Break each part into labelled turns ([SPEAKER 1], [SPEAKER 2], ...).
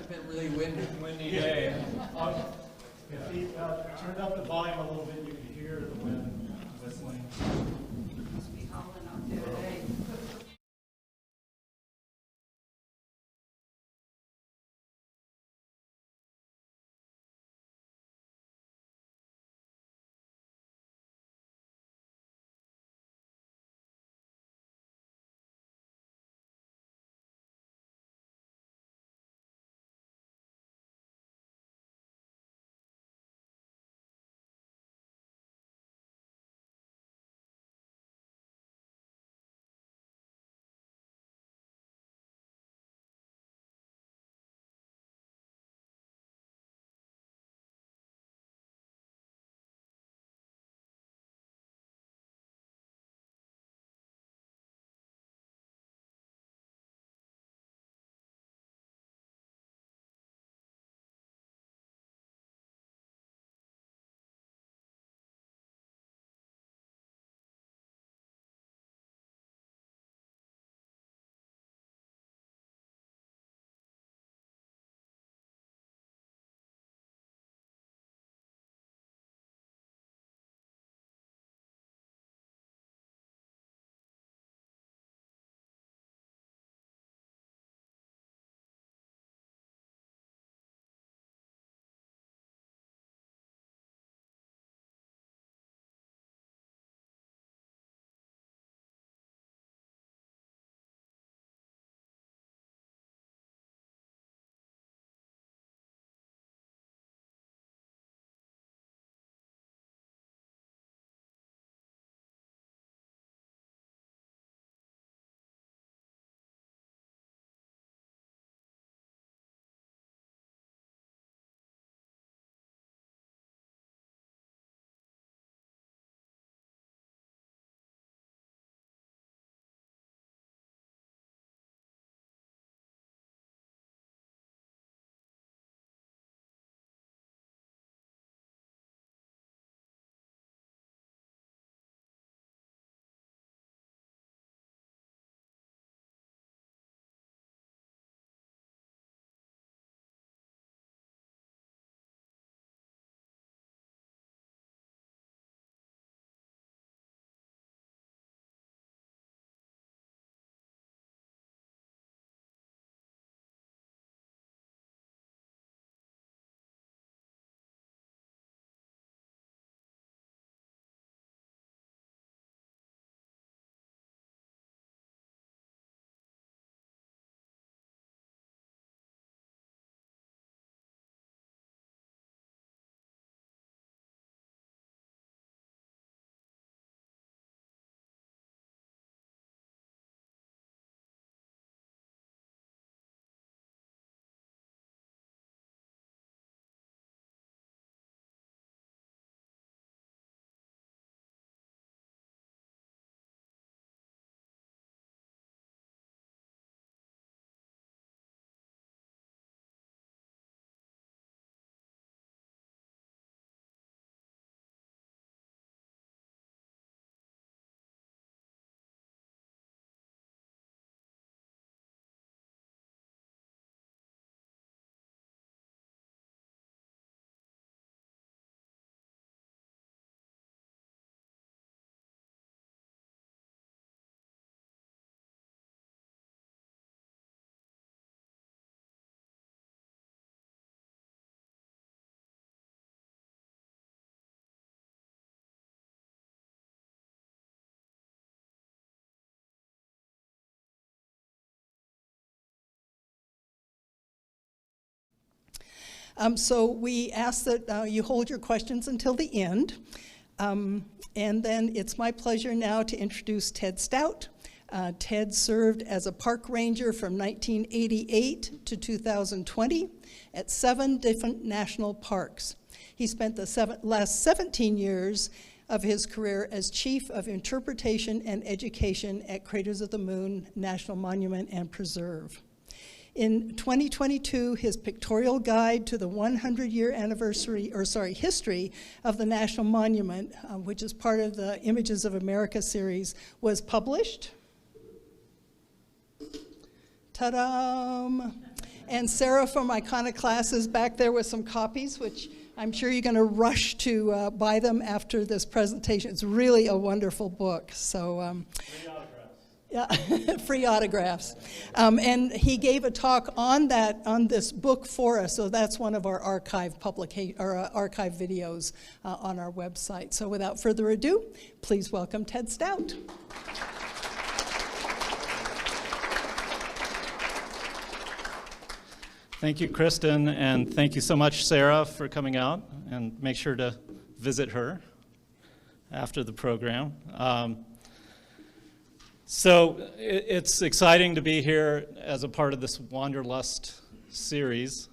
[SPEAKER 1] been really windy.
[SPEAKER 2] Windy day. If he turned up the volume a little bit, you could hear the wind whistling.
[SPEAKER 3] Must be howling out there today.
[SPEAKER 4] So we ask that you hold your questions until the end. And then it's my pleasure now to introduce Ted Stout. Ted served as a park ranger from 1988 to 2020 at 7 different national parks. He spent the last 17 years of his career as Chief of Interpretation and Education at Craters of the Moon National Monument and Preserve. In 2022, his pictorial guide to the 100-year history of the National Monument, which is part of the Images of America series, was published. Ta-da! And Sarah from Iconoclast is back there with some copies, which I'm sure you're going to rush to buy them after this presentation. It's really a wonderful book. So,
[SPEAKER 2] Free autographs.
[SPEAKER 4] yeah, free autographs. And he gave a talk on this book for us. So that's one of our archive archive videos on our website. So without further ado, please welcome Ted Stout.
[SPEAKER 1] Thank you, Kristen, and thank you so much, Sarah, for coming out, and make sure to visit her after the program. So it's exciting to be here as a part of this Wanderlust series.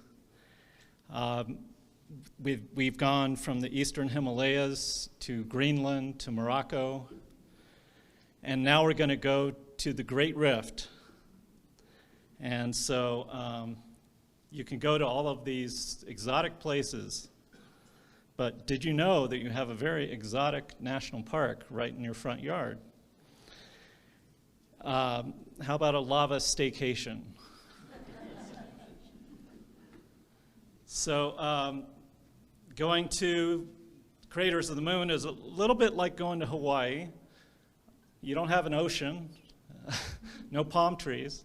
[SPEAKER 1] We've gone from the eastern Himalayas to Greenland to Morocco, and now we're going to go to the Great Rift. And so you can go to all of these exotic places, but did you know that you have a very exotic national park right in your front yard? How about a lava staycation? So going to Craters of the Moon is a little bit like going to Hawaii. You don't have an ocean, no palm trees,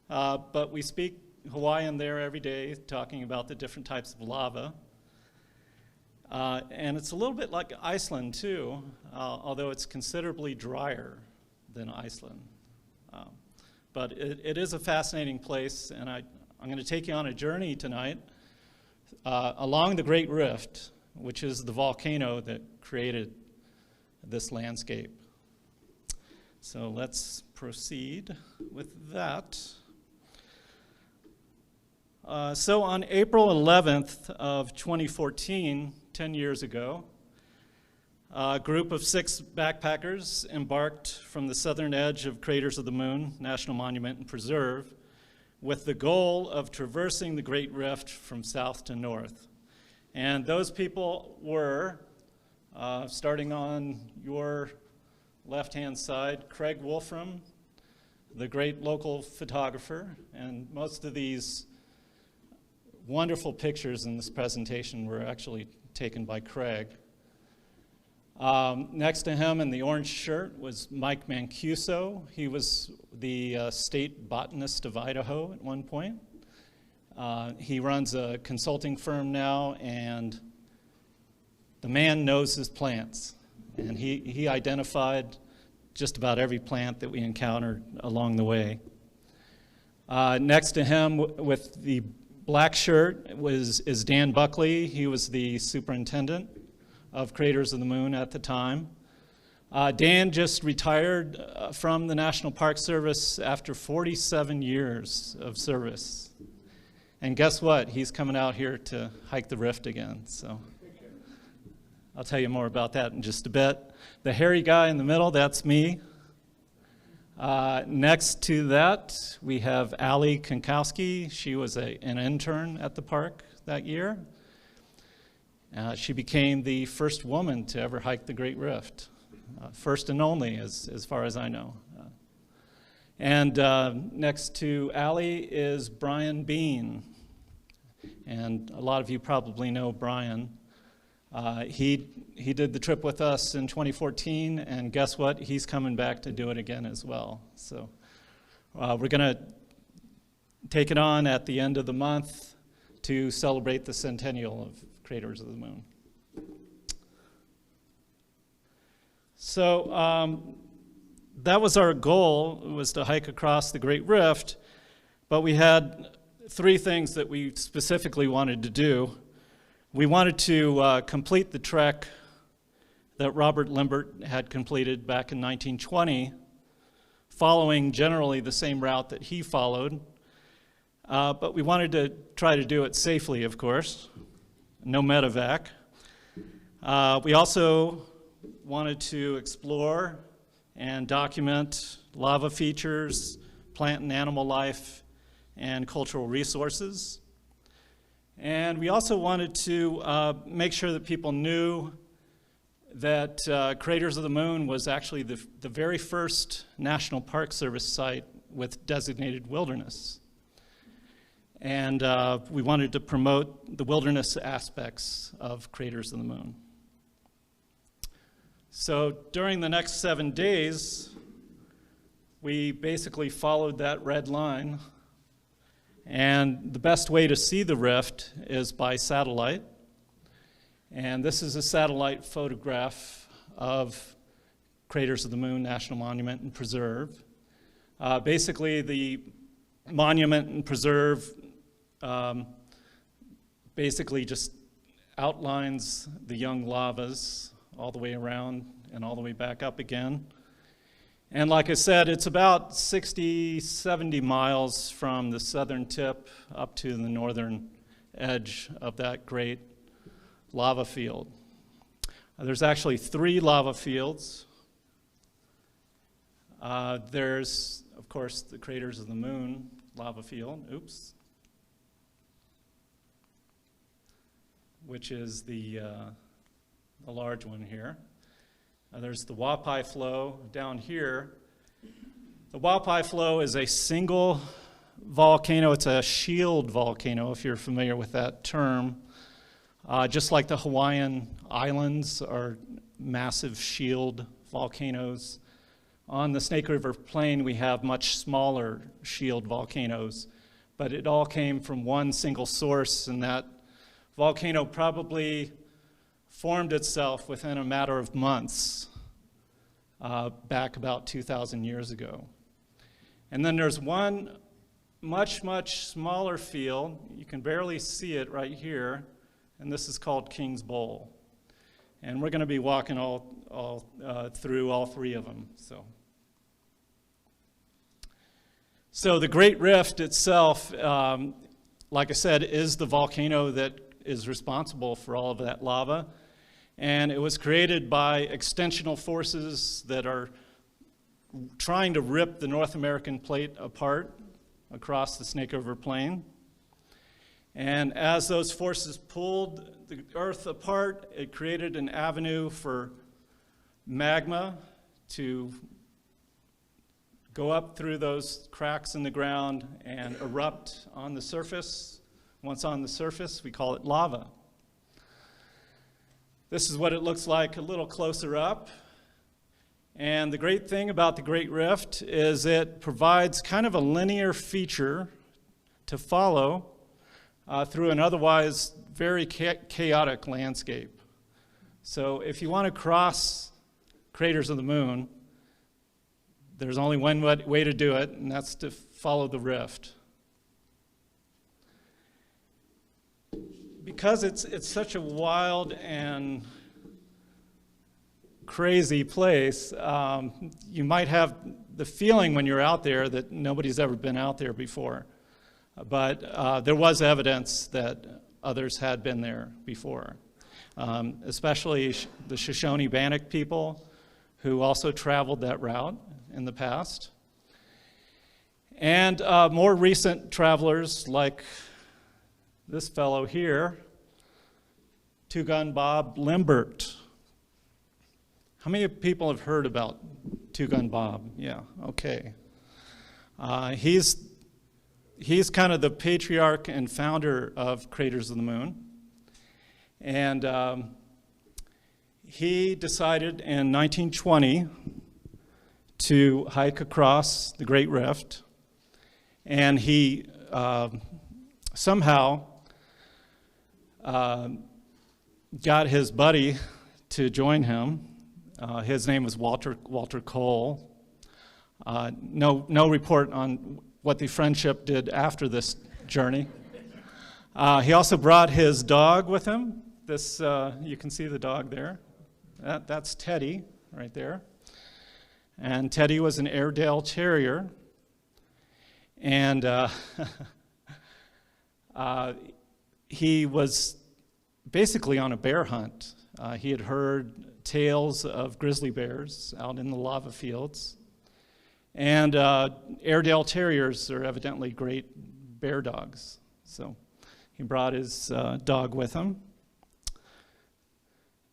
[SPEAKER 1] but we speak Hawaiian there every day, talking about the different types of lava. And it's a little bit like Iceland, too, although it's considerably drier than Iceland. But it is a fascinating place, and I'm going to take you on a journey tonight along the Great Rift, which is the volcano that created this landscape. So let's proceed with that. So on April 11th of 2014, 10 years ago, a group of 6 backpackers embarked from the southern edge of Craters of the Moon National Monument and Preserve with the goal of traversing the Great Rift from south to north. And those people were, starting on your left-hand side, Craig Wolfrom, the great local photographer, and most of these wonderful pictures in this presentation were actually taken by Craig. Next to him in the orange shirt was Mike Mancuso. He was the state botanist of Idaho at one point. He runs a consulting firm now, and the man knows his plants. And he identified just about every plant that we encountered along the way. Next to him with the black shirt is Dan Buckley. He was the superintendent of Craters of the Moon at the time. Dan just retired from the National Park Service after 47 years of service. And guess what? He's coming out here to hike the rift again. So I'll tell you more about that in just a bit. The hairy guy in the middle, that's me. Next to that, we have Allie Konkowski. She was an intern at the park that year. She became the first woman to ever hike the Great Rift. First and only, as far as I know. And next to Allie is Brian Bean. And a lot of you probably know Brian. He did the trip with us in 2014, and guess what? He's coming back to do it again as well. So we're going to take it on at the end of the month to celebrate the centennial of Craters of the Moon. So that was our goal, was to hike across the Great Rift, but we had 3 things that we specifically wanted to do. We wanted to complete the trek that Robert Limbert had completed back in 1920, following generally the same route that he followed, but we wanted to try to do it safely, of course, no medevac. We also wanted to explore and document lava features, plant and animal life, and cultural resources. And we also wanted to make sure that people knew that Craters of the Moon was actually the very first National Park Service site with designated wilderness. And we wanted to promote the wilderness aspects of Craters of the Moon. So during the next 7 days, we basically followed that red line. And the best way to see the rift is by satellite. And this is a satellite photograph of Craters of the Moon National Monument and Preserve. Basically, the monument and preserve basically just outlines the young lavas all the way around and all the way back up again. And like I said, it's about 60, 70 miles from the southern tip up to the northern edge of that great lava field. There's actually 3 lava fields. There's, of course, the Craters of the Moon lava field, which is the large one here. There's the Wapai flow down here. The Wapai flow is a single volcano. It's a shield volcano, if you're familiar with that term. Just like the Hawaiian Islands are massive shield volcanoes. On the Snake River Plain, we have much smaller shield volcanoes, but it all came from one single source, and that volcano probably formed itself within a matter of months, back about 2,000 years ago. And then there's one much, much smaller field. You can barely see it right here, and this is called King's Bowl. And we're going to be walking all through all 3 of them. So the Great Rift itself, like I said, is the volcano that is responsible for all of that lava. And it was created by extensional forces that are trying to rip the North American plate apart across the Snake River Plain. And as those forces pulled the Earth apart, it created an avenue for magma to go up through those cracks in the ground and erupt on the surface. Once on the surface, we call it lava. This is what it looks like a little closer up. And the great thing about the Great Rift is it provides kind of a linear feature to follow through an otherwise very chaotic landscape. So if you want to cross Craters of the Moon, there's only one way to do it, and that's to follow the rift. Because it's such a wild and crazy place, you might have the feeling when you're out there that nobody's ever been out there before. But there was evidence that others had been there before, especially the Shoshone-Bannock people who also traveled that route in the past. And more recent travelers like this fellow here, Two-Gun Bob Limbert. How many people have heard about Two-Gun Bob? Yeah, okay. He's kind of the patriarch and founder of Craters of the Moon. And he decided in 1920 to hike across the Great Rift. And he somehow got his buddy to join him. His name was Walter Cole. No report on what the friendship did after this journey. He also brought his dog with him. This you can see the dog there. That's Teddy right there. And Teddy was an Airedale Terrier. And he was basically on a bear hunt. He had heard tales of grizzly bears out in the lava fields. And Airedale Terriers are evidently great bear dogs. So he brought his dog with him.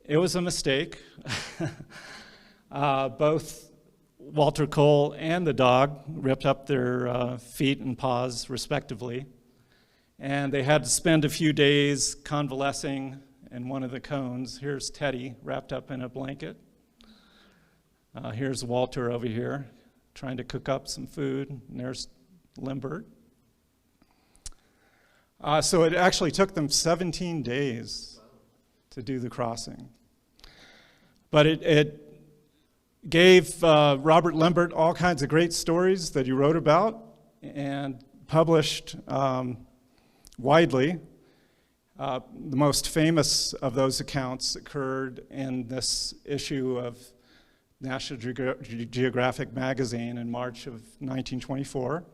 [SPEAKER 1] It was a mistake. Both Walter Cole and the dog ripped up their feet and paws respectively. And they had to spend a few days convalescing in one of the cones. Here's Teddy wrapped up in a blanket. Here's Walter over here trying to cook up some food. And there's Limbert. So it actually took them 17 days to do the crossing. But it gave Robert Limbert all kinds of great stories that he wrote about and published widely. The most famous of those accounts occurred in this issue of National Geographic magazine in March of 1924.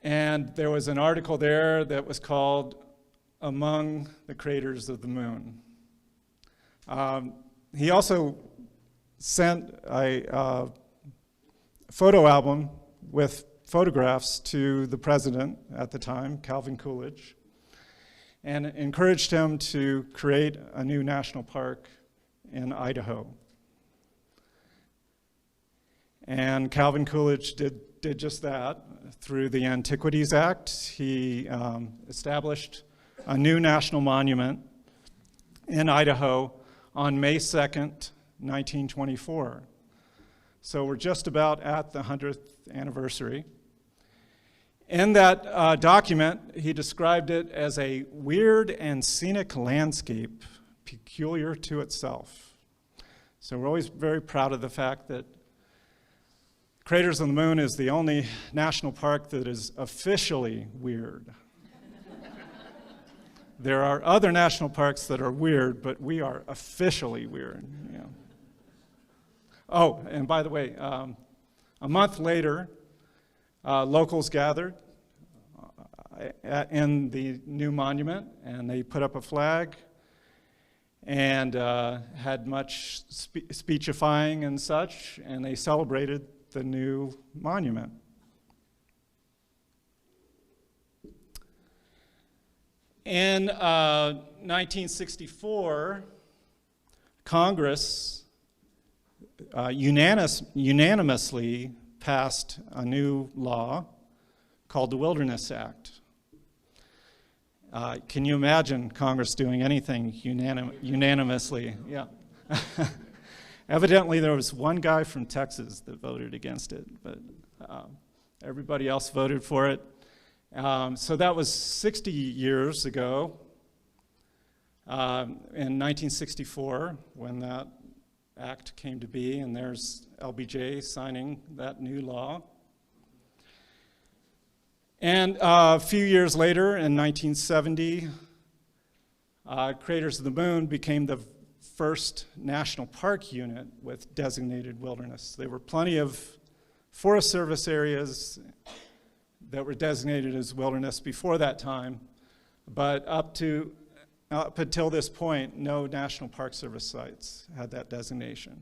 [SPEAKER 1] And there was an article there that was called Among the Craters of the Moon. He also sent a photo album with photographs to the president at the time, Calvin Coolidge, and encouraged him to create a new national park in Idaho. And Calvin Coolidge did just that. Through the Antiquities Act, he established a new national monument in Idaho on May 2nd, 1924. So we're just about at the 100th anniversary. In that document, he described it as a weird and scenic landscape peculiar to itself. So we're always very proud of the fact that Craters on the Moon is the only national park that is officially weird. There are other national parks that are weird, but we are officially weird. Yeah. Oh, and by the way, a month later, locals gathered in the new monument, and they put up a flag and had much speechifying and such, and they celebrated the new monument. In 1964, Congress unanimously passed a new law called the Wilderness Act. Can you imagine Congress doing anything unanimously? Yeah. Evidently, there was one guy from Texas that voted against it, but everybody else voted for it. So that was 60 years ago, in 1964, when that act came to be, and there's LBJ signing that new law. And a few years later, in 1970, Craters of the Moon became the first national park unit with designated wilderness. There were plenty of Forest Service areas that were designated as wilderness before that time, but up until this point, no National Park Service sites had that designation.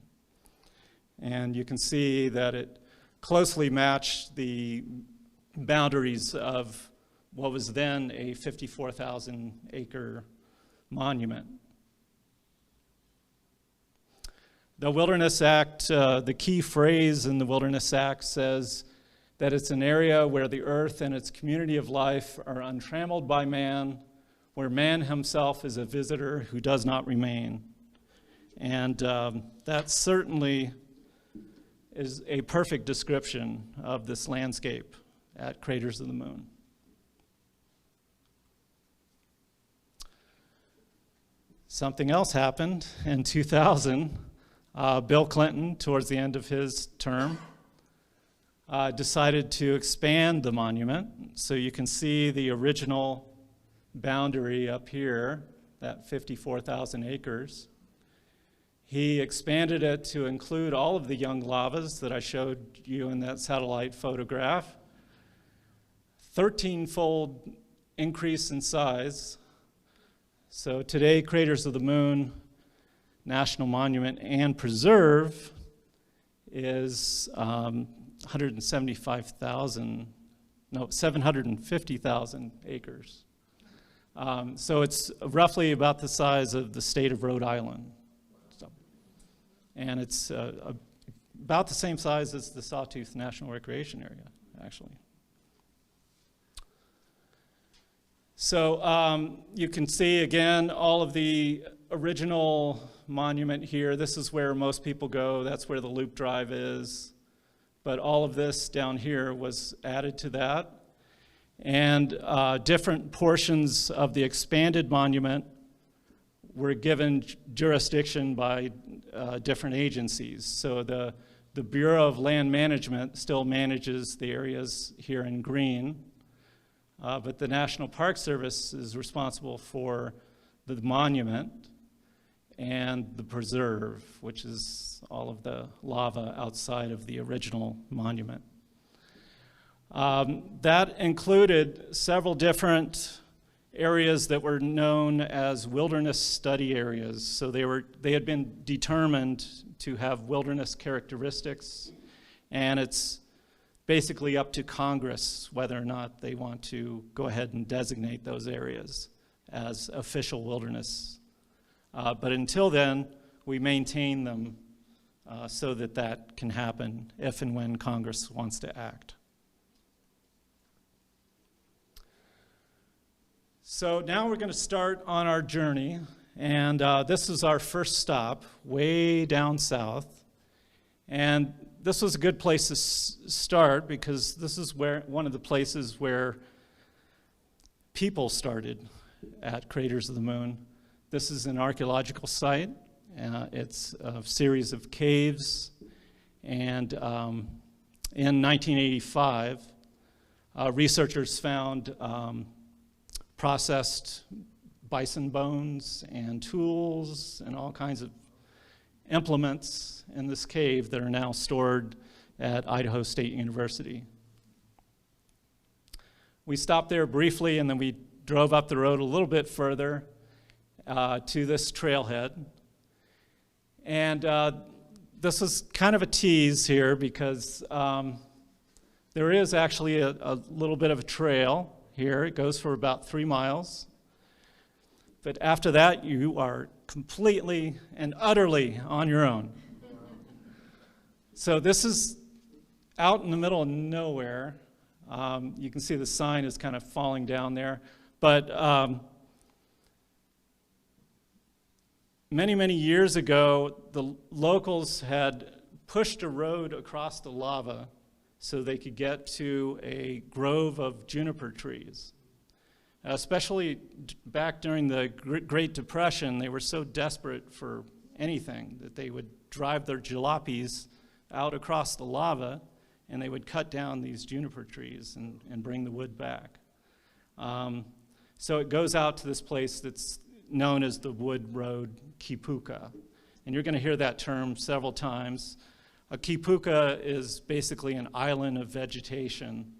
[SPEAKER 1] And you can see that it closely matched the boundaries of what was then a 54,000 acre monument. The Wilderness Act, the key phrase in the Wilderness Act says that it's an area where the earth and its community of life are untrammeled by man, where man himself is a visitor who does not remain. And that certainly is a perfect description of this landscape at Craters of the Moon. Something else happened in 2000. Bill Clinton, towards the end of his term, decided to expand the monument. So you can see the original boundary up here, that 54,000 acres. He expanded it to include all of the young lavas that I showed you in that satellite photograph. 13-fold increase in size. So today, Craters of the Moon National Monument and Preserve is 750,000 acres. So it's roughly about the size of the state of Rhode Island. And it's about the same size as the Sawtooth National Recreation Area, actually. So you can see again all of the original monument here. This is where most people go. That's where the loop drive is. But all of this down here was added to that. And different portions of the expanded monument were given jurisdiction by different agencies. So the Bureau of Land Management still manages the areas here in green, but the National Park Service is responsible for the monument and the preserve, which is all of the lava outside of the original monument. That included several different areas that were known as wilderness study areas. So they had been determined to have wilderness characteristics, and it's basically up to Congress whether or not they want to go ahead and designate those areas as official wilderness. But until then, we maintain them so that that can happen if and when Congress wants to act. So now we're going to start on our journey, and this is our first stop, way down south. And this was a good place to start because this is one of the places where people started at Craters of the Moon. This is an archaeological site. It's a series of caves, and in 1985, researchers found processed bison bones and tools and all kinds of implements in this cave that are now stored at Idaho State University. We stopped there briefly, and then we drove up the road a little bit further to this trailhead. And this is kind of a tease here because there is actually a little bit of a trail here. It goes for about 3 miles. But after that, you are completely and utterly on your own. So this is out in the middle of nowhere. You can see the sign is kind of falling down there. But many, many years ago, the locals had pushed a road across the lava so they could get to a grove of juniper trees. Especially back during the Great Depression, they were so desperate for anything that they would drive their jalopies out across the lava, and they would cut down these juniper trees and bring the wood back. So it goes out to this place that's known as the Wood Road Kipuka. And you're going to hear that term several times. A kipuka is basically an island of vegetation.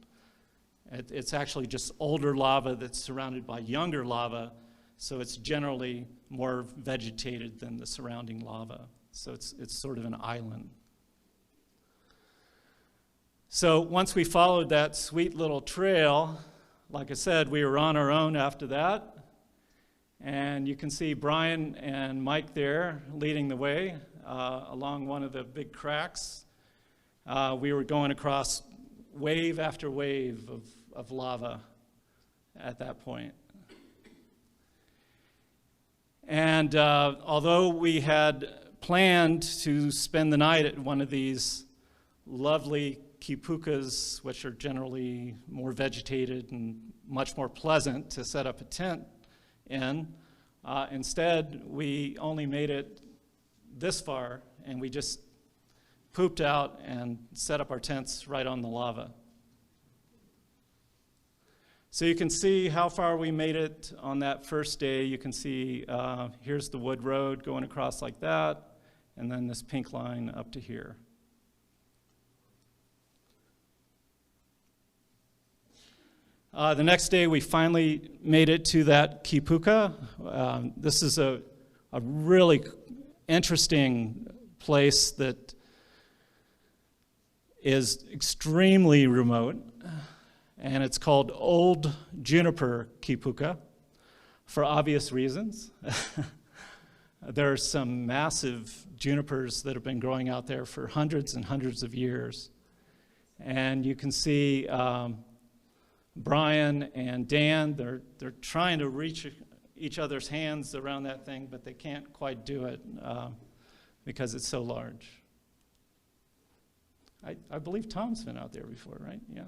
[SPEAKER 1] It's actually just older lava that's surrounded by younger lava, so it's generally more vegetated than the surrounding lava. So it's sort of an island. So once we followed that sweet little trail, like I said, we were on our own after that. And you can see Brian and Mike there leading the way along one of the big cracks. We were going across wave after wave of lava at that point. And although we had planned to spend the night at one of these lovely kipukas, which are generally more vegetated and much more pleasant to set up a tent in, instead we only made it this far, and we just pooped out and set up our tents right on the lava. So you can see how far we made it on that first day. You can see here's the wood road going across like that, and then this pink line up to here. The next day, we finally made it to that kipuka. This is a really interesting place that is extremely remote, and it's called Old Juniper Kipuka for obvious reasons. There are some massive junipers that have been growing out there for hundreds and hundreds of years. And you can see Brian and Dan, they're trying to reach each other's hands around that thing, but they can't quite do it because it's so large. I believe Tom's been out there before, right? Yeah.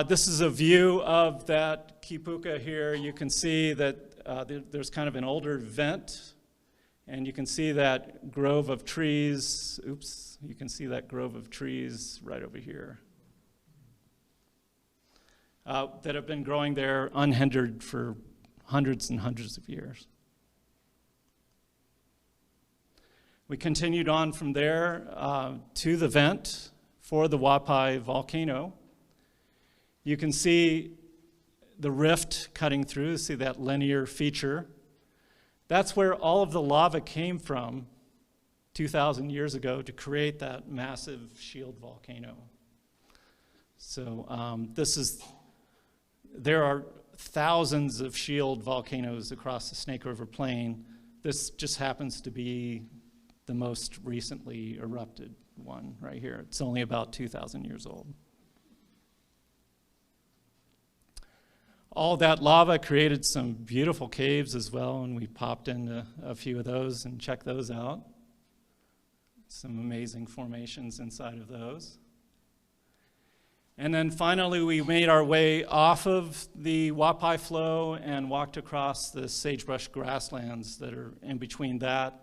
[SPEAKER 1] This is a view of that kipuka here. You can see that there's kind of an older vent, and you can see that grove of trees. Oops, you can see that grove of trees right over here that have been growing there unhindered for hundreds and hundreds of years. We continued on from there to the vent for the Wapai volcano. You can see the rift cutting through, see that linear feature. That's where all of the lava came from 2,000 years ago to create that massive shield volcano. So there are thousands of shield volcanoes across the Snake River Plain. This just happens to be the most recently erupted one right here. It's only about 2,000 years old. All that lava created some beautiful caves as well, and we popped into a few of those and checked those out. Some amazing formations inside of those. And then finally, we made our way off of the Wapai flow and walked across the sagebrush grasslands that are in between that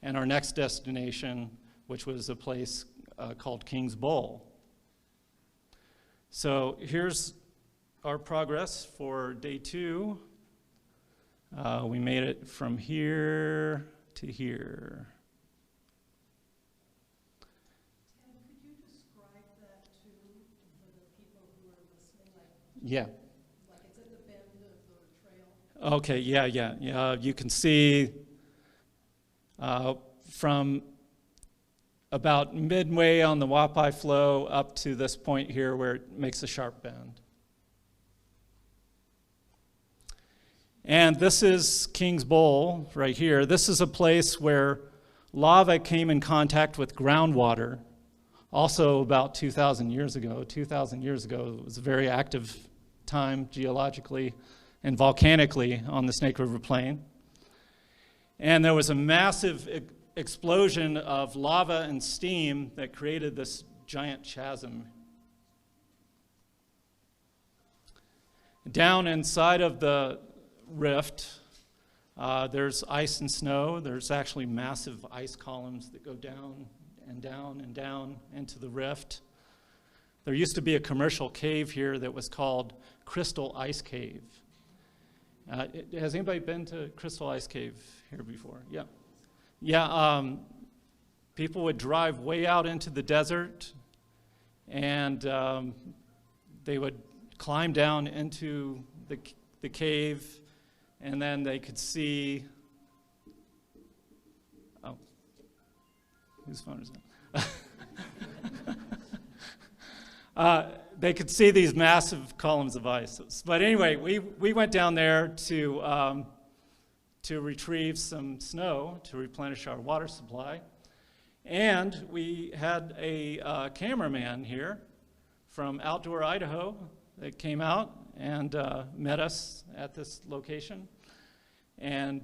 [SPEAKER 1] and our next destination, which was a place called King's Bowl. So here's our progress for day 2. We made it from here to here.
[SPEAKER 4] Ted, could you describe that too for the people who are listening?
[SPEAKER 1] Yeah.
[SPEAKER 4] Like it's at the bend of the trail?
[SPEAKER 1] Okay, yeah. You can see from about midway on the Wapai flow up to this point here where it makes a sharp bend. And this is King's Bowl right here. This is a place where lava came in contact with groundwater also about 2,000 years ago. 2,000 years ago, it was a very active time geologically and volcanically on the Snake River Plain. And there was a massive explosion of lava and steam that created this giant chasm. Down inside of the rift, there's ice and snow. There's actually massive ice columns that go down and down and down into the rift. There used to be a commercial cave here that was called Crystal Ice Cave. Has anybody been to Crystal Ice Cave here before? Yeah. People would drive way out into the desert, and they would climb down into the cave, and then they could see. Oh, whose phone is that? They could see these massive columns of ice. But anyway, we went down there to retrieve some snow to replenish our water supply. And we had a cameraman here from Outdoor Idaho that came out and met us at this location and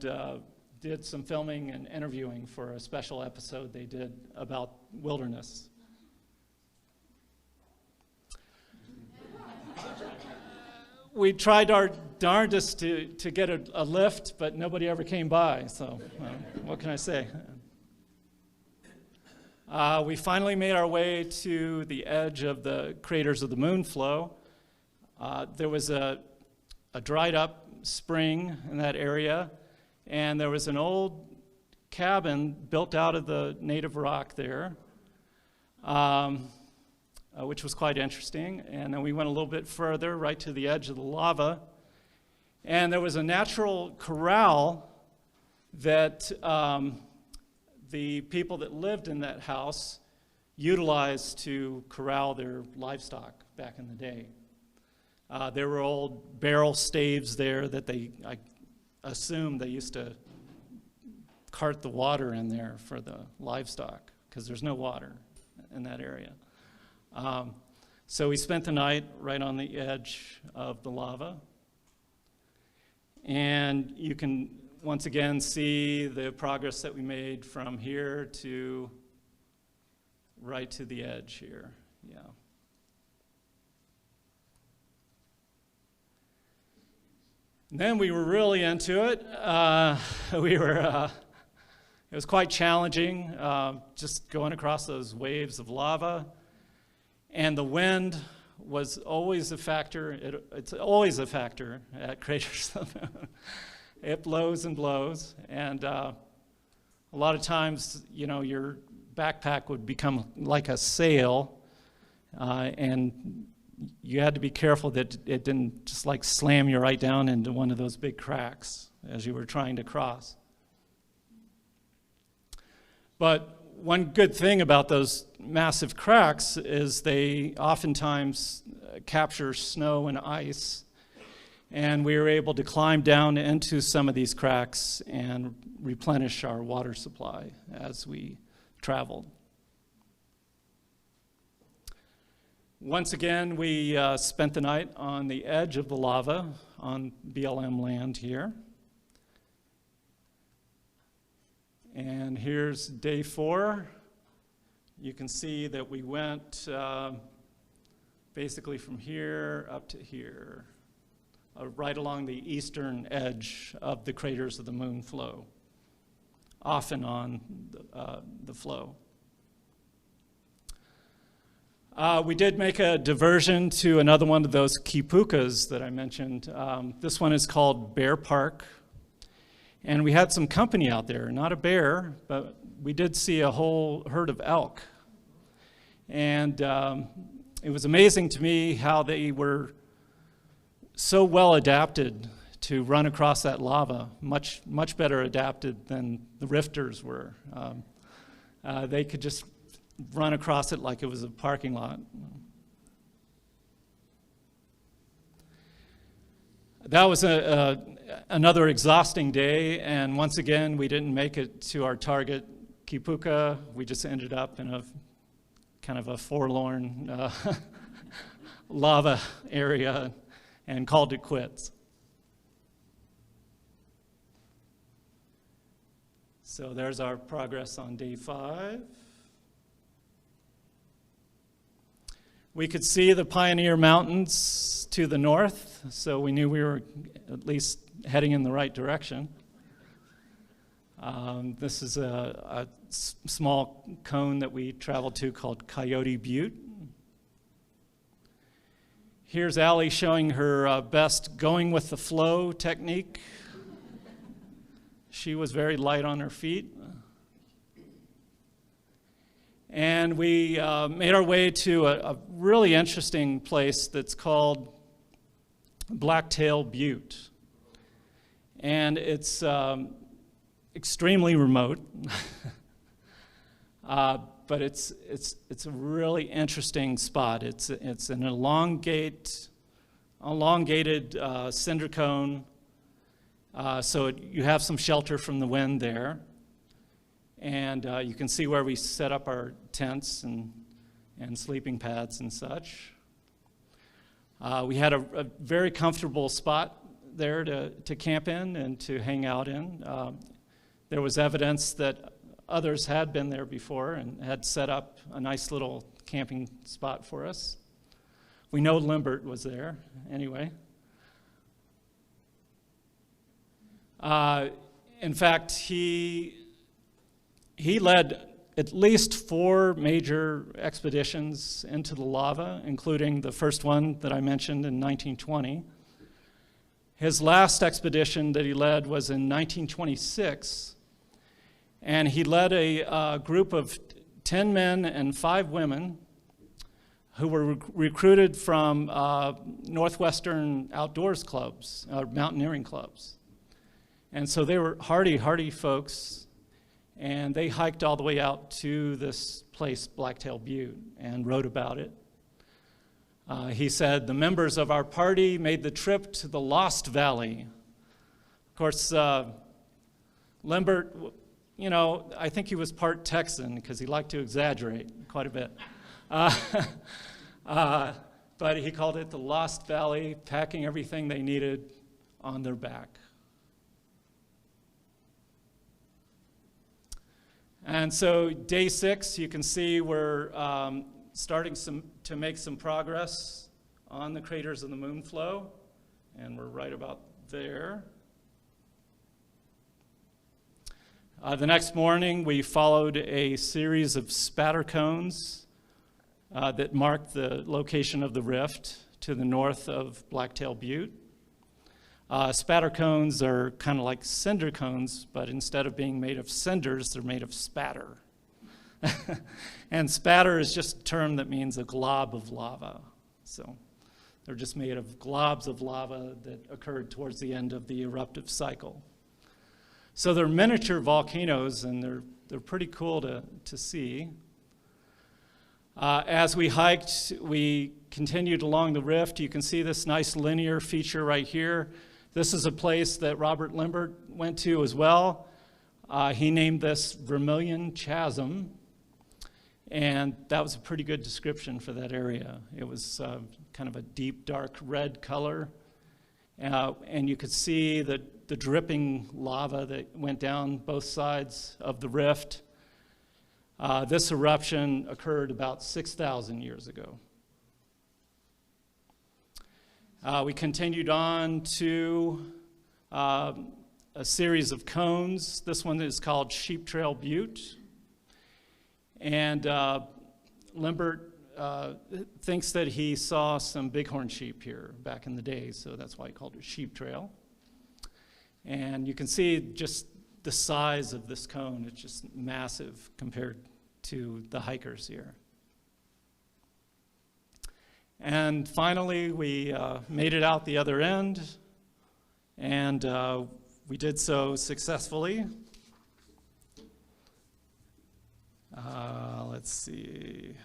[SPEAKER 1] did some filming and interviewing for a special episode they did about wilderness. We tried our darndest to get a lift, but nobody ever came by, so what can I say? We finally made our way to the edge of the craters of the moon flow. There was a dried up spring in that area, and there was an old cabin built out of the native rock there, which was quite interesting. And then we went a little bit further, right to the edge of the lava, and there was a natural corral that the people that lived in that house utilized to corral their livestock back in the day. There were old barrel staves there that I assume they used to cart the water in there for the livestock, because there's no water in that area. So we spent the night right on the edge of the lava. And you can once again see the progress that we made from here to right to the edge here. Yeah. And then we were really into it. It was quite challenging, just going across those waves of lava. And the wind was always a factor. It's always a factor at Craters of the Moon. It blows and blows. And a lot of times, you know, your backpack would become like a sail. And you had to be careful that it didn't just like slam you right down into one of those big cracks as you were trying to cross. But one good thing about those massive cracks is they oftentimes capture snow and ice, and we were able to climb down into some of these cracks and replenish our water supply as we traveled. Once again, we spent the night on the edge of the lava on BLM land here. And here's day 4. You can see that we went basically from here up to here, right along the eastern edge of the Craters of the Moon flow, off and on the flow. We did make a diversion to another one of those kipukas that I mentioned. This one is called Bear Park. And we had some company out there, not a bear, but we did see a whole herd of elk. And it was amazing to me how they were so well adapted to run across that lava, much better adapted than the rifters were. They could just run across it like it was a parking lot. That was another exhausting day, and once again, we didn't make it to our target, Kipuka. We just ended up in a kind of a forlorn lava area and called it quits. So there's our progress on day 5. We could see the Pioneer Mountains to the north, so we knew we were at least heading in the right direction. This is a small cone that we traveled to called Coyote Butte. Here's Allie showing her best going with the flow technique. She was very light on her feet. And we made our way to a really interesting place that's called Blacktail Butte. And it's extremely remote, but it's a really interesting spot. It's an elongated cinder cone, so you have some shelter from the wind there. And you can see where we set up our tents and sleeping pads and such. We had a very comfortable spot there to camp in and to hang out in. There was evidence that others had been there before and had set up a nice little camping spot for us. We know Limbert was there anyway. In fact, he led at least 4 major expeditions into the lava, including the first one that I mentioned in 1920. His last expedition that he led was in 1926, and he led a group of 10 men and 5 women who were recruited from Northwestern outdoors clubs, mountaineering clubs. And so they were hardy folks. And they hiked all the way out to this place, Blacktail Butte, and wrote about it. He said, the members of our party made the trip to the Lost Valley. Of course, Limbert, you know, I think he was part Texan because he liked to exaggerate quite a bit. But he called it the Lost Valley, packing everything they needed on their back. And so day 6, you can see we're starting to make some progress on the craters of the moon flow, and we're right about there. The next morning, we followed a series of spatter cones that marked the location of the rift to the north of Blacktail Butte. Spatter cones are kind of like cinder cones, but instead of being made of cinders, they're made of spatter. And spatter is just a term that means a glob of lava. So they're just made of globs of lava that occurred towards the end of the eruptive cycle. So they're miniature volcanoes, and they're pretty cool to see. As we hiked, we continued along the rift. You can see this nice linear feature right here. This is a place that Robert Limbert went to as well. He named this Vermilion Chasm, and that was a pretty good description for that area. It was kind of a deep, dark red color, and you could see the dripping lava that went down both sides of the rift. This eruption occurred about 6,000 years ago. We continued on to a series of cones. This one is called Sheep Trail Butte. And Limbert thinks that he saw some bighorn sheep here back in the day, so that's why he called it Sheep Trail. And you can see just the size of this cone. It's just massive compared to the hikers here. And finally, we made it out the other end, and we did so successfully. Let's see.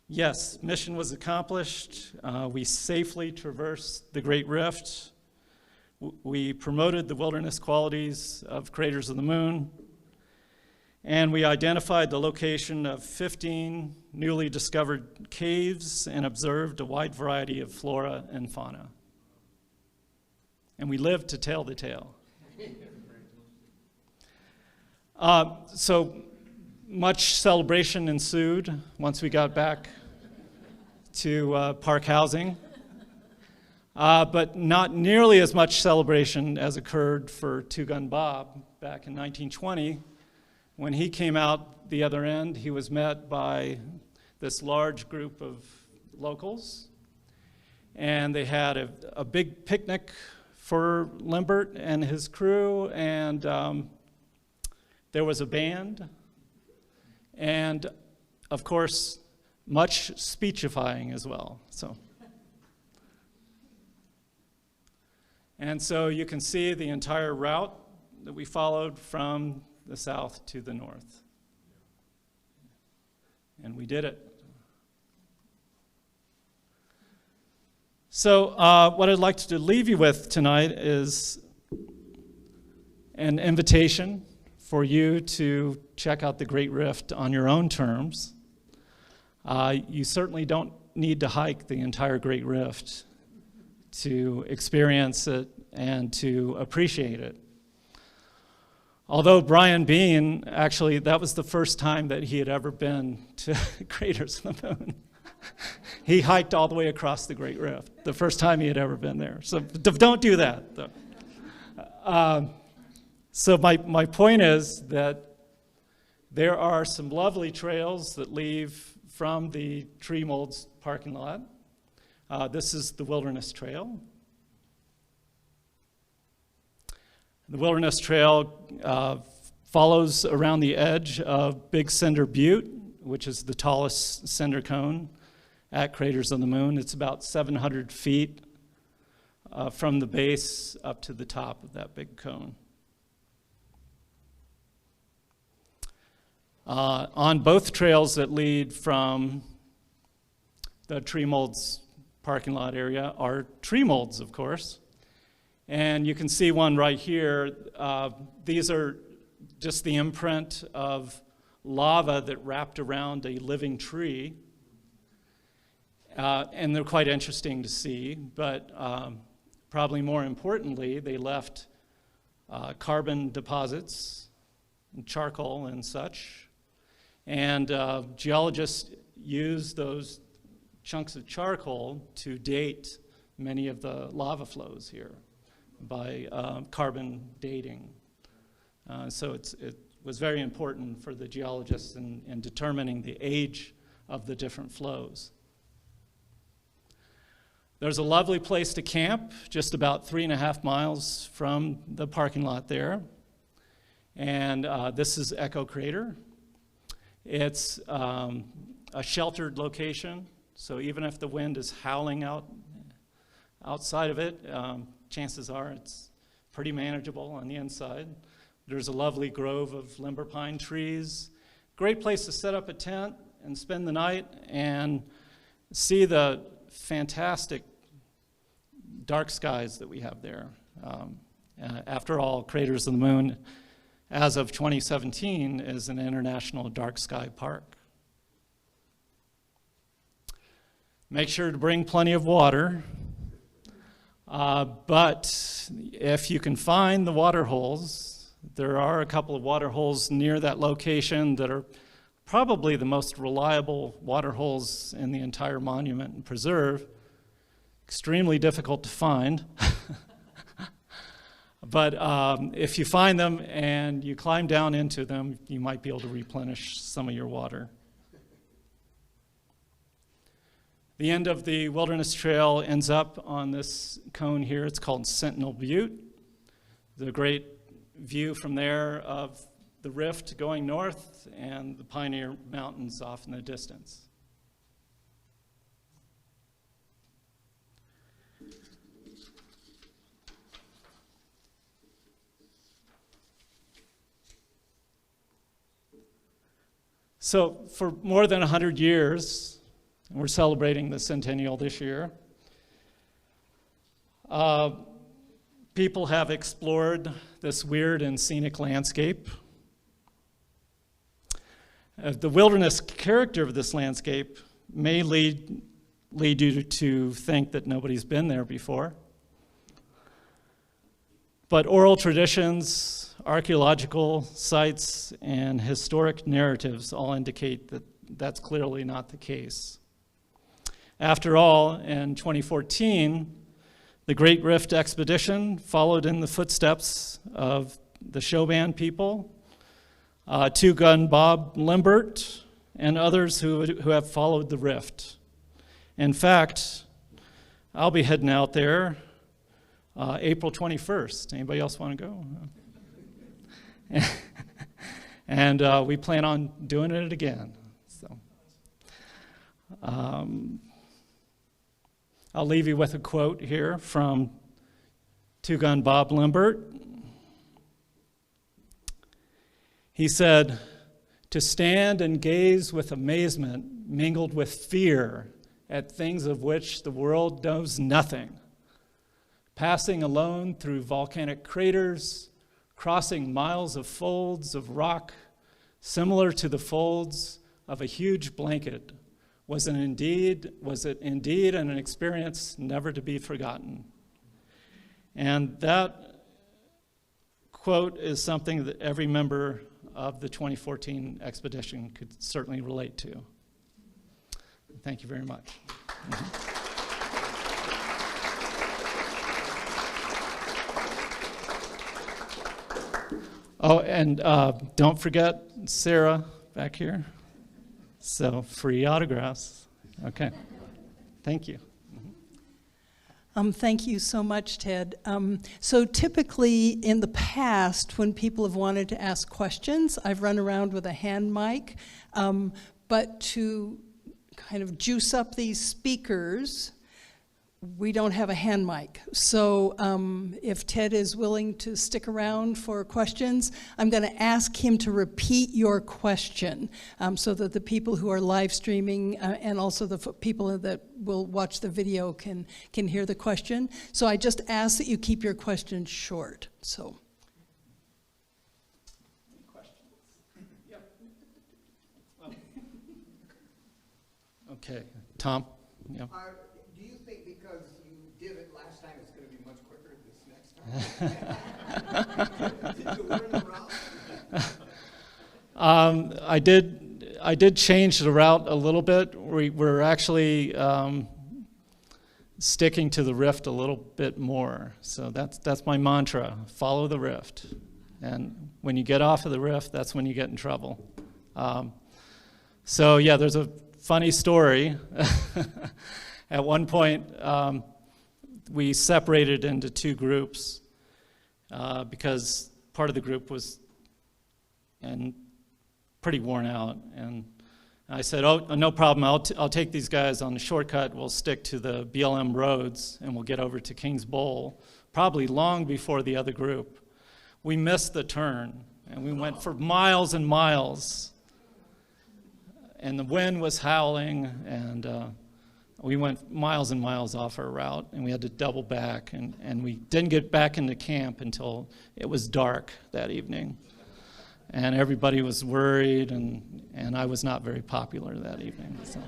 [SPEAKER 1] Yes, mission was accomplished. We safely traversed the Great Rift. We promoted the wilderness qualities of Craters of the Moon. And we identified the location of 15 newly discovered caves and observed a wide variety of flora and fauna. And we lived to tell the tale. So much celebration ensued once we got back to park housing, but not nearly as much celebration as occurred for Two Gun Bob back in 1920. When he came out the other end, he was met by this large group of locals, and they had a big picnic for Limbert and his crew, and there was a band, and of course, much speechifying as well. And so you can see the entire route that we followed from the south to the north. And we did it. So what I'd like to leave you with tonight is an invitation for you to check out the Great Rift on your own terms. You certainly don't need to hike the entire Great Rift to experience it and to appreciate it. Although Brian Bean, actually, that was the first time that he had ever been to Craters of the Moon. He hiked all the way across the Great Rift, the first time he had ever been there. So don't do that. So my point is that there are some lovely trails that leave from the Tree Molds parking lot. This is the Wilderness Trail. The Wilderness Trail follows around the edge of Big Cinder Butte, which is the tallest cinder cone at Craters of the Moon. It's about 700 feet from the base up to the top of that big cone. On both trails that lead from the Tree Molds parking lot area are tree molds, of course. And you can see one right here. These are just the imprint of lava that wrapped around a living tree. And they're quite interesting to see, but probably more importantly, they left carbon deposits, and charcoal and such. And geologists use those chunks of charcoal to date many of the lava flows here by carbon dating. So it was very important for the geologists in determining the age of the different flows. There's a lovely place to camp, just about 3.5 miles from the parking lot there. And this is Echo Crater. It's a sheltered location, so even if the wind is howling outside of it, chances are it's pretty manageable on the inside. There's a lovely grove of limber pine trees. Great place to set up a tent and spend the night and see the fantastic dark skies that we have there. After all, Craters of the Moon, as of 2017, is an international dark sky park. Make sure to bring plenty of water, but if you can find the water holes, there are a couple of water holes near that location that are probably the most reliable water holes in the entire monument and preserve. Extremely difficult to find. But if you find them and you climb down into them, you might be able to replenish some of your water. The end of the Wilderness Trail ends up on this cone here. It's called Sentinel Butte. The great view from there of the rift going north and the Pioneer Mountains off in the distance. So for more than 100 years, and we're celebrating the centennial this year, people have explored this weird and scenic landscape. The wilderness character of this landscape may lead you to think that nobody's been there before. But oral traditions, archaeological sites, and historic narratives all indicate that that's clearly not the case. After all, in 2014, the Great Rift Expedition followed in the footsteps of the Chauvin people, Two Gun Bob Limbert, and others who have followed the rift. In fact, I'll be heading out there April 21st. Anybody else want to go? And we plan on doing it again. So, I'll leave you with a quote here from Two Gun Bob Limbert. He said, "To stand and gaze with amazement mingled with fear at things of which the world knows nothing, passing alone through volcanic craters, crossing miles of folds of rock similar to the folds of a huge blanket, was it indeed an experience never to be forgotten." And that quote is something that every member of the 2014 expedition could certainly relate to. Thank you very much. Oh, and don't forget Sarah back here. So, free autographs. Okay. Thank you.
[SPEAKER 4] Thank you so much, Ted. So typically in the past, when people have wanted to ask questions, I've run around with a hand mic. But to kind of juice up these speakers, we don't have a hand mic. So if Ted is willing to stick around for questions, I'm going to ask him to repeat your question so that the people who are live streaming and also the people that will watch the video can hear the question. So I just ask that you keep your questions short. So.
[SPEAKER 1] Okay, Tom? Yeah.
[SPEAKER 5] Do you think because you did it last time, it's going to be much quicker this next time? Did you learn the route?
[SPEAKER 1] I did change the route a little bit. We're actually sticking to the rift a little bit more. So that's my mantra: follow the rift. And when you get off of the rift, that's when you get in trouble. So yeah, there's a funny story. At one point, we separated into two groups because part of the group was pretty worn out. And I said, oh, no problem, I'll take these guys on the shortcut. We'll stick to the BLM roads and we'll get over to Kings Bowl, probably long before the other group. We missed the turn and we went for miles and miles. And the wind was howling, and we went miles and miles off our route, and we had to double back, and we didn't get back into camp until it was dark that evening. And everybody was worried, and I was not very popular that evening. So,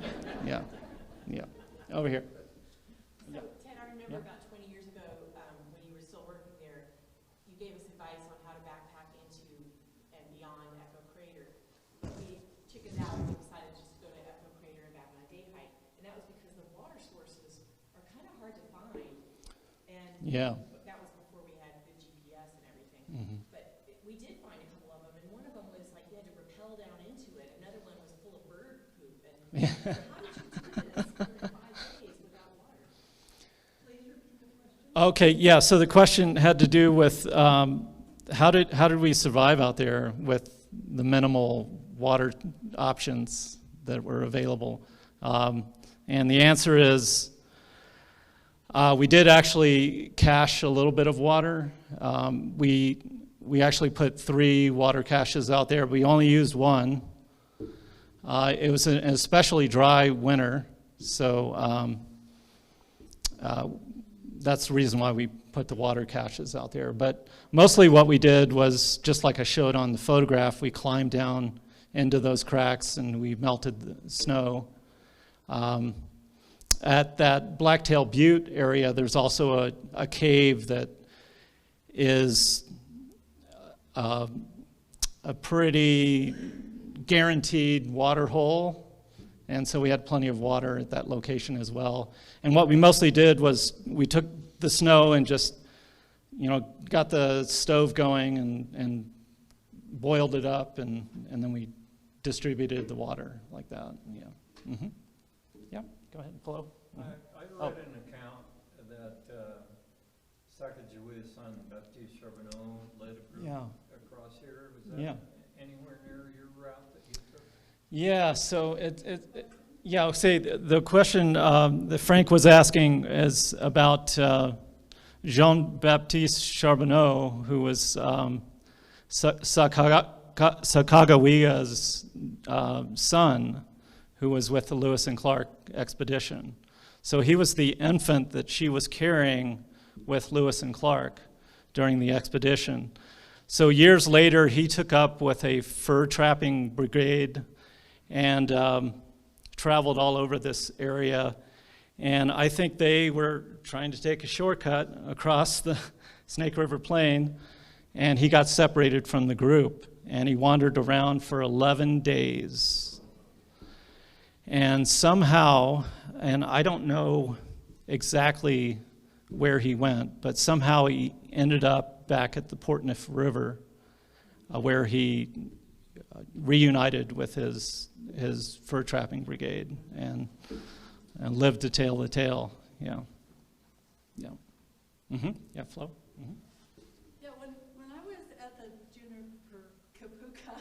[SPEAKER 1] yeah. Over here.
[SPEAKER 6] So, Ted, I remember about 20 years ago when you were still working there, you gave us advice on how to backpack into and beyond Echo Crater. We chickened out and decided just to go to Echo Crater and back on a day hike, and that was because the water sources are kind of hard to find. And
[SPEAKER 1] Yeah.
[SPEAKER 6] that was before we had good GPS and everything.
[SPEAKER 1] Mhm.
[SPEAKER 6] But we did find a couple of them, and one of them was like you had to rappel down into it. Another one was full of bird poop. And so how did you do this for 5 days without water? Please repeat the question.
[SPEAKER 1] Okay, yeah, so the question had to do with how did we survive out there with the minimal water options that were available? And the answer is we did actually cache a little bit of water. We actually put 3 water caches out there. We only used one. It was an especially dry winter, so that's the reason why we put the water caches out there. But mostly what we did was, just like I showed on the photograph, we climbed down into those cracks and we melted the snow. At that Blacktail Butte area, there's also a cave that is a pretty guaranteed water hole. And so we had plenty of water at that location as well. And what we mostly did was we took the snow and just, got the stove going and boiled it up, and then we distributed the water like that. Yeah. Mm-hmm. Yeah. Go ahead, Flo.
[SPEAKER 7] I read an account that Sacagawea's son, Baptiste Charbonneau, led a group across here. Was that anywhere near your route that you took?
[SPEAKER 1] Yeah, so say the question that Frank was asking is about Jean-Baptiste Charbonneau, who was Sacagawea's son, who was with the Lewis and Clark expedition. So he was the infant that she was carrying with Lewis and Clark during the expedition. So years later, he took up with a fur trapping brigade and traveled all over this area. And I think they were trying to take a shortcut across the Snake River Plain, and he got separated from the group, and he wandered around for 11 days. And somehow, and I don't know exactly where he went, but somehow he ended up back at the Portneuf River, where he reunited with his fur trapping brigade and lived to tell the tale. Yeah. Yeah, Flo. Mm-hmm.
[SPEAKER 3] Yeah, when I was at the Juniper Kapuka,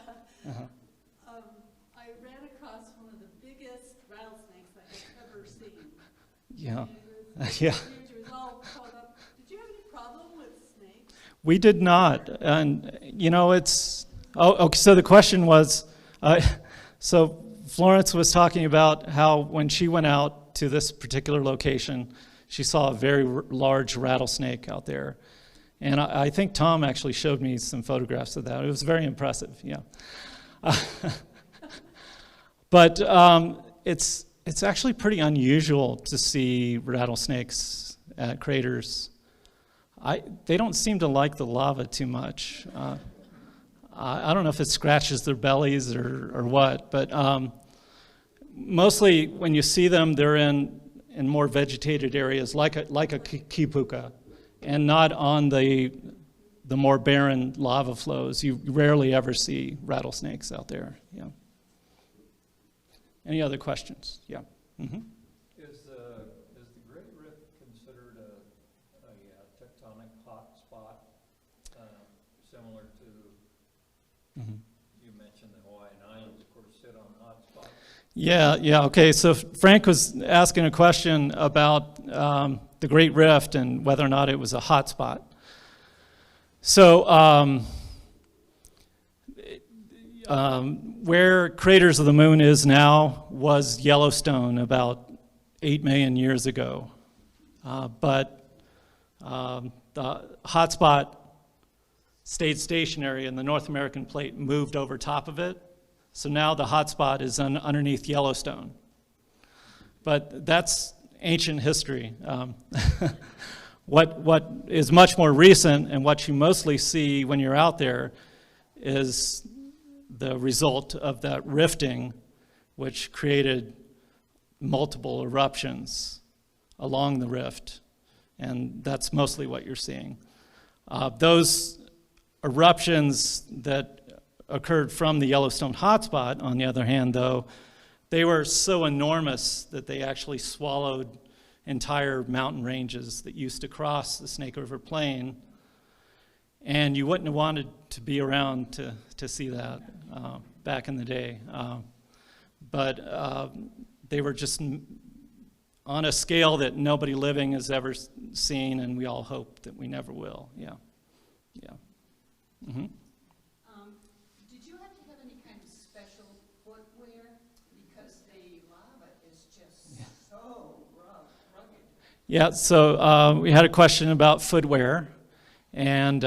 [SPEAKER 3] I ran across one of the biggest rattlesnakes I have ever seen.
[SPEAKER 1] Yeah.
[SPEAKER 3] And it was
[SPEAKER 1] Yeah.
[SPEAKER 3] huge. It was all caught up. Did you have any problem with snakes?
[SPEAKER 1] We did not, and it's. Okay. So the question was, so Florence was talking about how when she went out to this particular location, she saw a very large rattlesnake out there, and I think Tom actually showed me some photographs of that. It was very impressive. Yeah. But It's actually pretty unusual to see rattlesnakes at craters. They don't seem to like the lava too much. I don't know if it scratches their bellies or what, but mostly when you see them, they're in more vegetated areas, like a kipuka, and not on the more barren lava flows. You rarely ever see rattlesnakes out there. Yeah. Any other questions? Yeah. Mm-hmm.
[SPEAKER 7] Is the Great Rift considered a tectonic hot spot, similar to, you mentioned the Hawaiian Islands, of course, sit on hot spots?
[SPEAKER 1] Yeah, okay. So Frank was asking a question about the Great Rift and whether or not it was a hot spot. So where Craters of the Moon is now was Yellowstone about 8 million years ago. But the hot spot stayed stationary and the North American plate moved over top of it. So now the hot spot is underneath Yellowstone. But that's ancient history. What is much more recent and what you mostly see when you're out there is the result of that rifting, which created multiple eruptions along the rift. And that's mostly what you're seeing. Those eruptions that occurred from the Yellowstone hotspot, on the other hand, though, they were so enormous that they actually swallowed entire mountain ranges that used to cross the Snake River Plain. And you wouldn't have wanted to be around to see that back in the day. But they were just on a scale that nobody living has ever seen, and we all hope that we never will. Yeah. Mm-hmm.
[SPEAKER 8] Did you have to have any kind of special footwear? Because the lava is just so rugged.
[SPEAKER 1] Yeah, so we had a question about footwear. And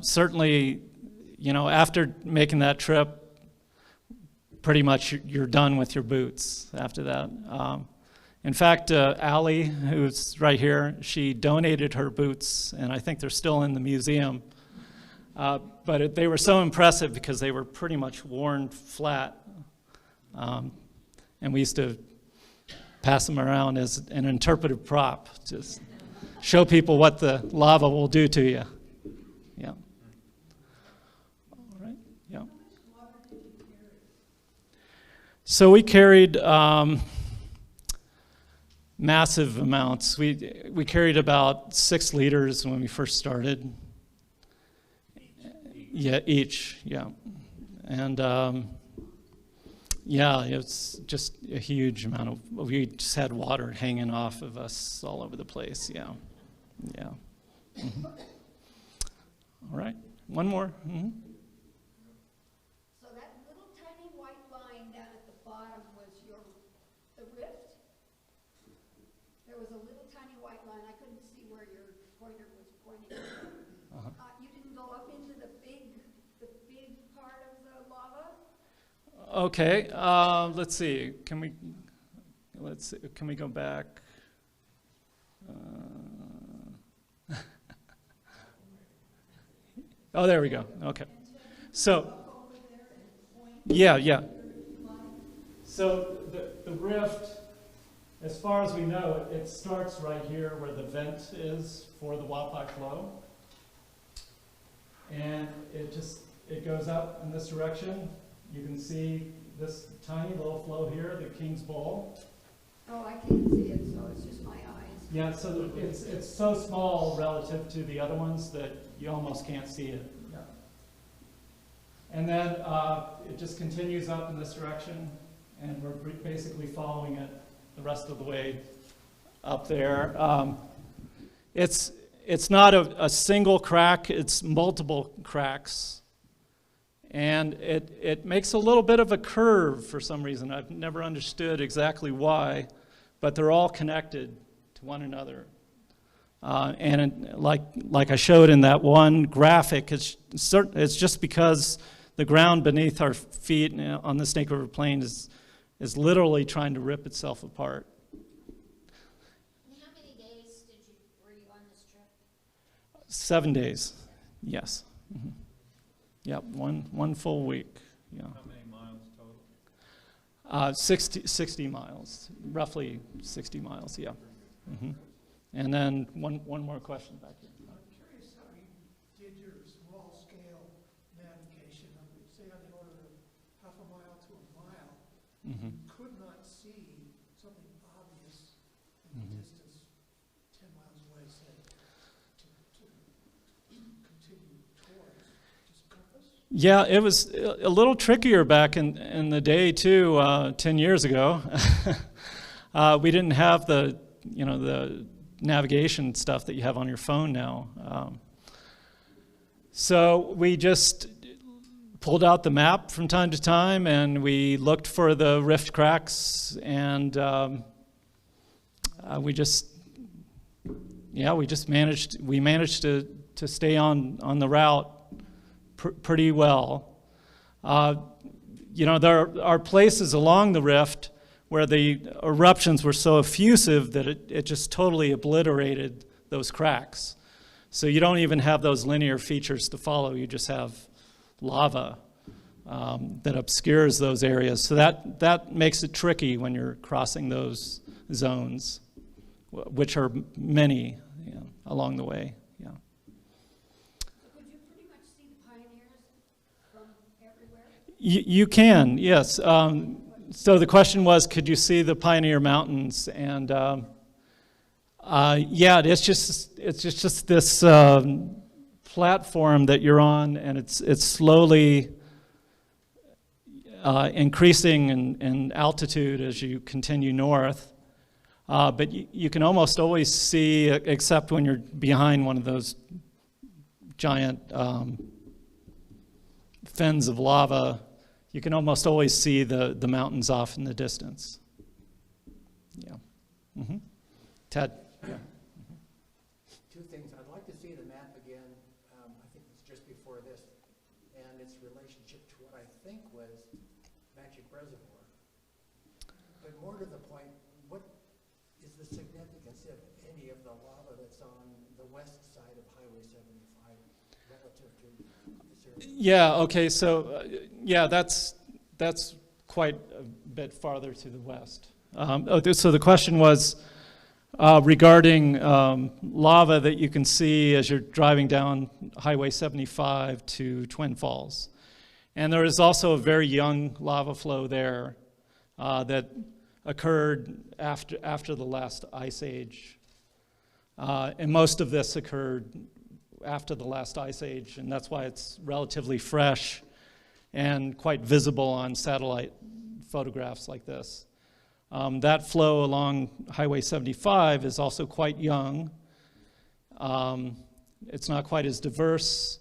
[SPEAKER 1] certainly, you know, after making that trip, pretty much you're done with your boots after that. In fact, Allie, who's right here, she donated her boots, and I think they're still in the museum. But they were so impressive because they were pretty much worn flat. And we used to pass them around as an interpretive prop, just show people what the lava will do to you. Yeah. All right. Yeah. So we carried massive amounts. We carried about 6 liters when we first started. Yeah, each. Yeah, and yeah, it's just a huge amount of. We just had water hanging off of us all over the place. Yeah. Mm-hmm. All right, one more. Mm-hmm.
[SPEAKER 3] So that little tiny white line down at the bottom was the rift? There was a little tiny white line. I couldn't see where your pointer was pointing. You didn't go up into the big part of the lava?
[SPEAKER 1] Okay, let's see. Can we go back? Oh, there we go. Okay. So, yeah. So the rift, as far as we know, it starts right here where the vent is for the Wapak flow. And it goes up in this direction. You can see this tiny little flow here, the King's Bowl.
[SPEAKER 3] Oh, I can't see it, so it's just my eyes.
[SPEAKER 1] Yeah, so it's so small relative to the other ones that you almost can't see it. Yeah. And then it just continues up in this direction, and we're basically following it the rest of the way up there. It's not a single crack, it's multiple cracks. And it makes a little bit of a curve for some reason. I've never understood exactly why, but they're all connected to one another. And like I showed in that one graphic, it's just because the ground beneath our feet on the Snake River Plain is is literally trying to rip itself apart.
[SPEAKER 3] And how many days were you on this trip?
[SPEAKER 1] 7 days, yes. Mm-hmm. Yep, one full week. Yeah.
[SPEAKER 7] How many miles total?
[SPEAKER 1] 60 miles, roughly 60 miles, yeah. Mm-hmm. And then one more question back here.
[SPEAKER 9] I'm curious how you did your small-scale navigation, say on the order of half a mile to a mile.
[SPEAKER 1] Mm-hmm.
[SPEAKER 9] You could not see something obvious in the distance 10 miles away, say, to continue towards, just compass?
[SPEAKER 1] Yeah, it was a little trickier back in the day too. 10 years ago, we didn't have the navigation stuff that you have on your phone now. So we just pulled out the map from time to time, and we looked for the rift cracks, and we managed to stay on the route pretty well. There are places along the rift where the eruptions were so effusive that it just totally obliterated those cracks. So you don't even have those linear features to follow. You just have lava that obscures those areas. So that makes it tricky when you're crossing those zones, which are many along the way. Yeah.
[SPEAKER 3] Could you pretty much see the pioneers from everywhere?
[SPEAKER 1] You can, yes. So the question was, could you see the Pioneer Mountains? And yeah, it's just this platform that you're on, and it's slowly increasing in altitude as you continue north. But you can almost always see, except when you're behind one of those giant fins of lava, you can almost always see the mountains off in the distance. Yeah. Mm-hmm. Ted? Yeah.
[SPEAKER 5] Two things. I'd like to see the map again. I think it's just before this, and its relationship to what I think was Magic Reservoir. But more to the point, what is the significance of any of the lava that's on the west side of Highway 75 relative to this area?
[SPEAKER 1] Yeah, okay, so yeah, that's quite a bit farther to the west. So the question was regarding lava that you can see as you're driving down Highway 75 to Twin Falls. And there is also a very young lava flow there that occurred after the last ice age. And most of this occurred after the last ice age, and that's why it's relatively fresh and quite visible on satellite photographs like this. That flow along Highway 75 is also quite young. It's not quite as diverse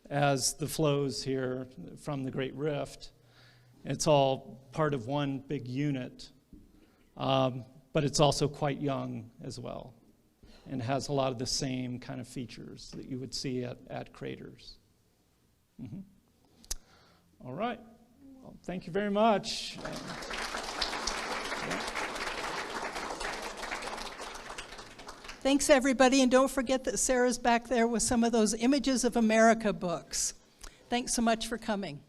[SPEAKER 1] as the flows here from the Great Rift. It's all part of one big unit, but it's also quite young as well, and has a lot of the same kind of features that you would see at craters. Mm-hmm. All right. Well, thank you very much.
[SPEAKER 4] Thanks, everybody, and don't forget that Sarah's back there with some of those Images of America books. Thanks so much for coming.